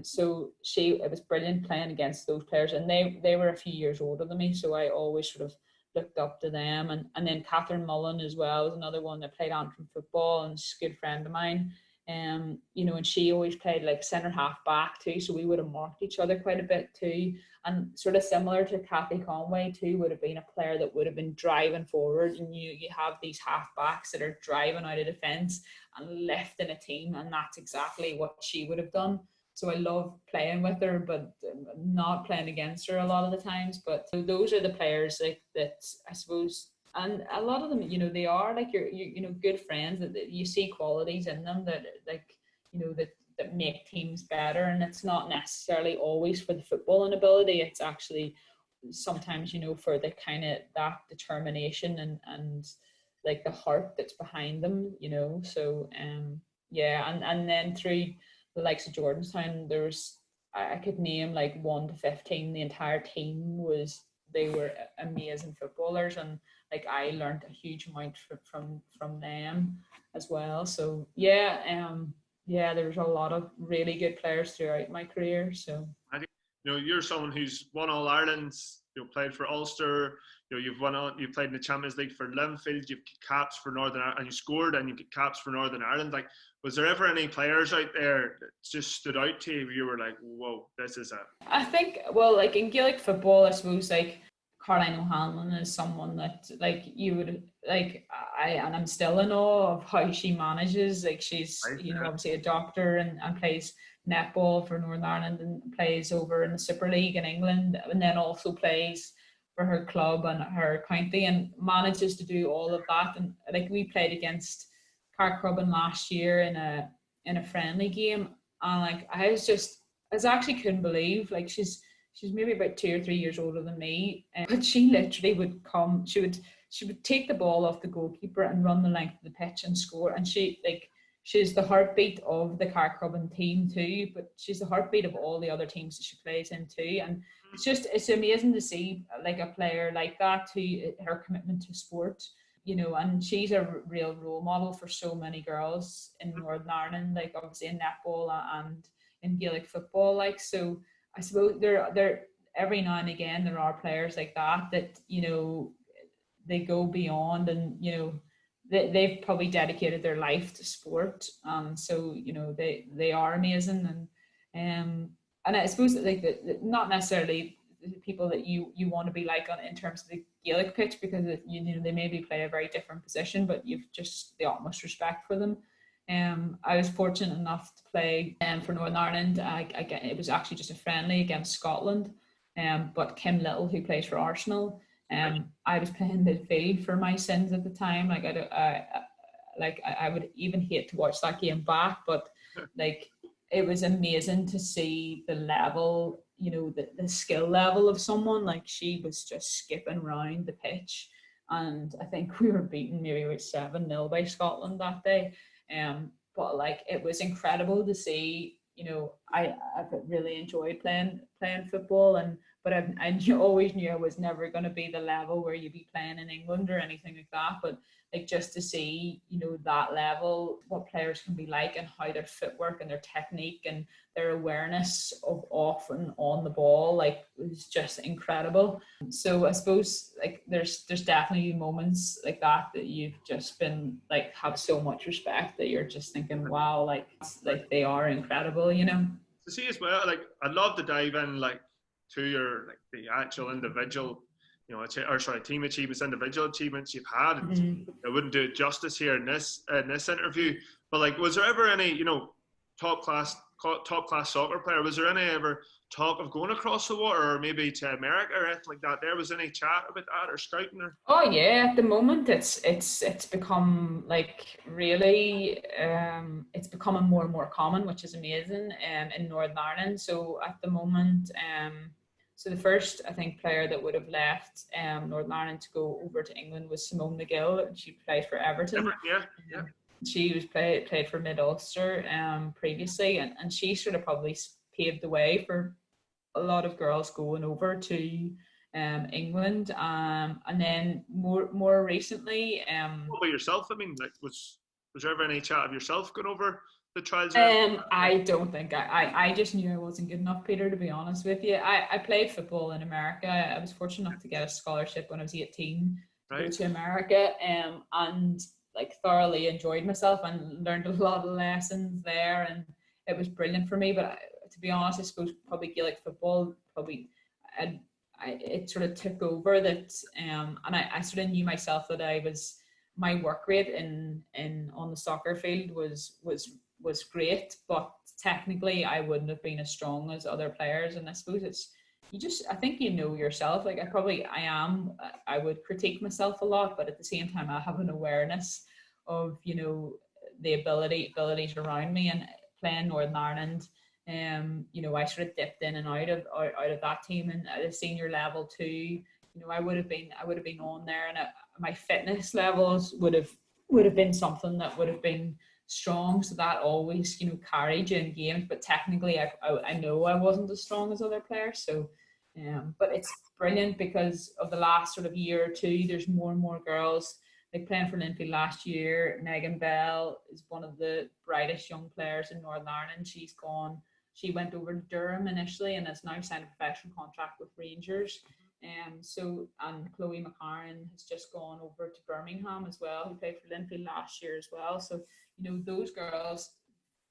So it was brilliant playing against those players, and they were a few years older than me, so I always sort of looked up to them. And then Catherine Mullen as well was another one that played Antrim football, and she's a good friend of mine. And she always played centre half back too, so we would have marked each other quite a bit too. And sort of similar to Kathy Conway too, would have been a player that would have been driving forward, and you have these half backs that are driving out of defence and lifting a team, and that's exactly what she would have done. So I love playing with her, but not playing against her a lot of the times. But those are the players that I suppose, and a lot of them, they are your good friends, that you see qualities in them that that make teams better. And it's not necessarily always for the footballing ability. It's actually sometimes, for the kind of that determination and the heart that's behind them, So and then through the likes of Jordanstown, I could name 1 to 15. The entire team they were amazing footballers, and I learned a huge amount from them as well. So there was a lot of really good players throughout my career. So you're someone who's won All Ireland's, played for Ulster, you've played in the Champions League for Linfield, you've caps for Northern Ireland, and you scored and you get caps for Northern Ireland. Was there ever any players out there that just stood out to you? You were like, whoa, this is it. I think, in Gaelic football, I suppose Caroline O'Hanlon is someone that you would I'm still in awe of how she manages. She's obviously a doctor and plays netball for Northern Ireland and plays over in the Super League in England, and then also plays for her club and her county, and manages to do all of that. And we played against Carcrubban last year in in a friendly game, and like I was actually couldn't believe, like she's maybe about 2 or 3 years older than me, but she literally would come. She would take the ball off the goalkeeper and run the length of the pitch and score. And she's the heartbeat of the Carcrobbin team too, but she's the heartbeat of all the other teams that she plays in too. And it's amazing to see like a player like that, who her commitment to sport, and she's a real role model for so many girls in Northern Ireland, like obviously in netball and in Gaelic football. Like, so I suppose there every now and again there are players like that they go beyond, and they've probably dedicated their life to sport. So they are amazing, and I suppose that, like, not necessarily the people that you want to be like in terms of the Gaelic pitch, because they maybe play a very different position, but you've just the utmost respect for them. I was fortunate enough to play for Northern Ireland. It was actually just a friendly against Scotland, but Kim Little, who plays for Arsenal, I was playing midfield for my sins at the time. I would even hate to watch that game back, but like it was amazing to see the level, the skill level of someone. Like, she was just skipping around the pitch, and I think we were beaten maybe about 7-0 by Scotland that day. But like, it was incredible to see. I've really enjoyed playing football, but I always knew I was never going to be the level where you'd be playing in England or anything like that. But like, just to see, that level, what players can be like, and how their footwork and their technique and their awareness of off and on the ball, like, was just incredible. So I suppose, like, there's definitely moments like that you've just been like, have so much respect that you're just thinking, wow, like they are incredible, To see as well, like, I'd love to dive in, like, to your, like, the actual individual, team achievements, individual achievements you've had. Mm-hmm. I wouldn't do it justice here in this interview, but like, was there ever any, top class soccer player? Was there any ever talk of going across the water, or maybe to America or anything like that? There was any chat about that, or scouting? Or? Oh yeah, at the moment it's become like really it's becoming more and more common, which is amazing in Northern Ireland. So at the moment so the first, I think, player that would have left Northern Ireland to go over to England was Simone McGill. She played for Everton. Yeah. She was played for Ulster previously, and she sort of probably paved the way for a lot of girls going over to England, and then more recently. What about yourself? I mean, like, was there ever any chat of yourself going over the trials? I don't think I just knew I wasn't good enough, Peter, to be honest with you. I played football in America. I was fortunate enough to get a scholarship when I was 18 to go to America, and like thoroughly enjoyed myself and learned a lot of lessons there, and it was brilliant for me. But to be honest, I suppose probably Gaelic football it sort of took over that, and I sort of knew myself that my work rate in on the soccer field was great, but technically I wouldn't have been as strong as other players. And I suppose I think yourself, like I would critique myself a lot, but at the same time I have an awareness of the abilities around me. And playing Northern Ireland, I sort of dipped in and out of that team, and at a senior level too. I would have been on there, and my fitness levels would have been something that would have been strong. So that always carried you in games. But technically, I know I wasn't as strong as other players. So, but it's brilliant because of the last sort of year or two. There's more and more girls. Like playing for Linfield last year, Megan Bell is one of the brightest young players in Northern Ireland. She went over to Durham initially and has now signed a professional contract with Rangers. And Chloe McCarran has just gone over to Birmingham as well, who played for Linfield last year as well. So, those girls,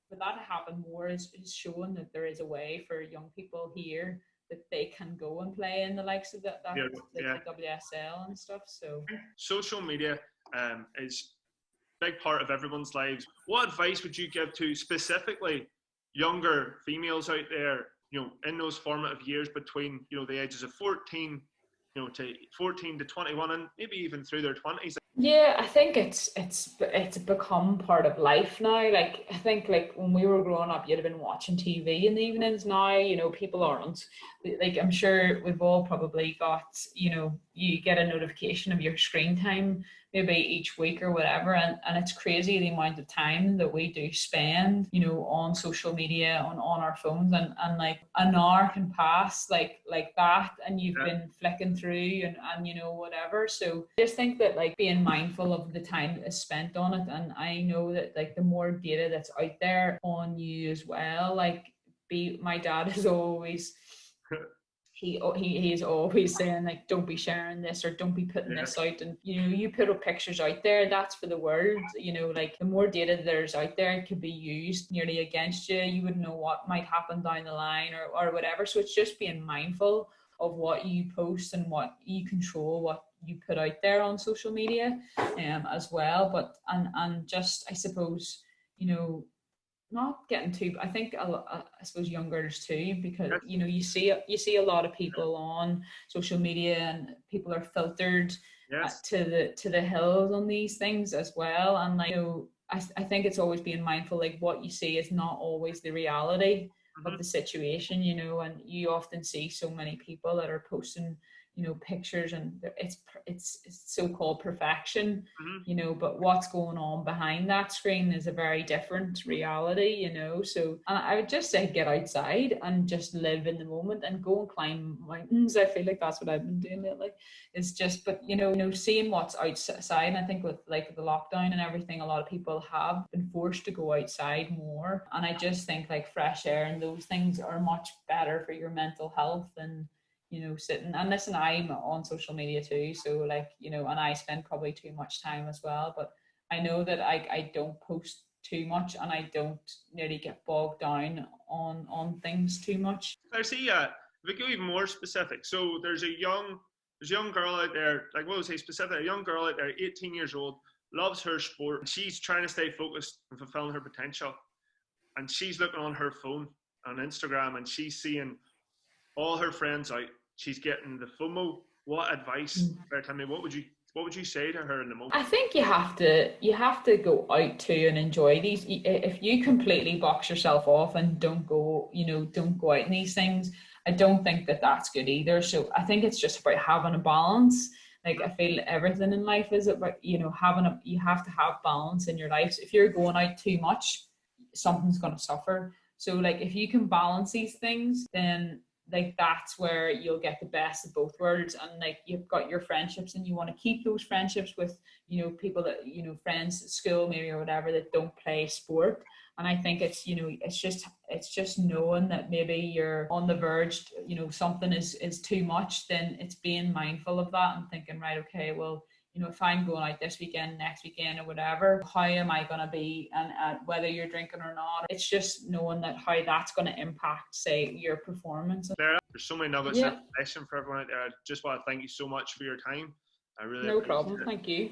for that to happen more is showing that there is a way for young people here that they can go and play in the likes of the WSL and stuff. So social media is a big part of everyone's lives. What advice would you give to specifically younger females out there, in those formative years between, the ages of 14, to 14 to 21, and maybe even through their 20s? Yeah, I think it's become part of life now. Like I think like when we were growing up, you'd have been watching TV in the evenings. Now, people aren't. Like I'm sure we've all probably got, you get a notification of your screen time maybe each week or whatever, and it's crazy the amount of time that we do spend, on social media, on our phones, and like an hour can pass like that, and you've Yeah. been flicking through and whatever. So I just think that like being mindful of the time that is spent on it, and I know that like the more data that's out there on you as well, like be my dad is always he is always saying like don't be sharing this or don't be putting Yeah. this out, and you put up pictures out there, that's for the world. Like the more data there's out there, it could be used nearly against you. You wouldn't know what might happen down the line or whatever. So it's just being mindful of what you post and what you control, what you put out there on social media as well. But and just I suppose, not getting too, I think I suppose youngers too, because Yes. you see a lot of people on social media, and people are filtered Yes. to the hills on these things as well. And like, I think it's always being mindful, like what you see is not always the reality of Hmm. the situation, and you often see so many people that are posting pictures, and it's so-called perfection, Hmm. but what's going on behind that screen is a very different reality, so I would just say get outside and just live in the moment and go and climb mountains. I feel like that's what I've been doing lately. It's just, but seeing what's outside. And I think with like the lockdown and everything, a lot of people have been forced to go outside more, and I just think like fresh air and those things are much better for your mental health than sitting. And listen, I'm on social media too, so like, and I spend probably too much time as well, but I know that I don't post too much, and I don't nearly get bogged down on things too much. I see. If we go even more specific, so there's a young girl out there. Like what was he specific? A young girl out there, 18 years old, loves her sport. And she's trying to stay focused and fulfilling her potential. And she's looking on her phone on Instagram, and she's seeing all her friends out. She's getting the FOMO. What advice? Tell me, what would you say to her in the moment? I think you have to go out too and enjoy these. If you completely box yourself off and don't go out in these things, I don't think that that's good either. So I think it's just about having a balance. Like I feel everything in life is about you have to have balance in your life. So if you're going out too much, something's going to suffer. So like if you can balance these things, then like that's where you'll get the best of both worlds. And like you've got your friendships, and you want to keep those friendships with people that friends at school maybe or whatever that don't play sport. And I think it's just knowing that maybe you're on the verge, something is too much. Then it's being mindful of that and thinking, right, okay, well, if I'm going out this weekend, next weekend, or whatever, how am I going to be? And whether you're drinking or not, it's just knowing that how that's going to impact, say, your performance. Claire, there's so many nuggets of Yeah, information for everyone out there. I just want to thank you so much for your time. I really no appreciate problem. it. Thank you.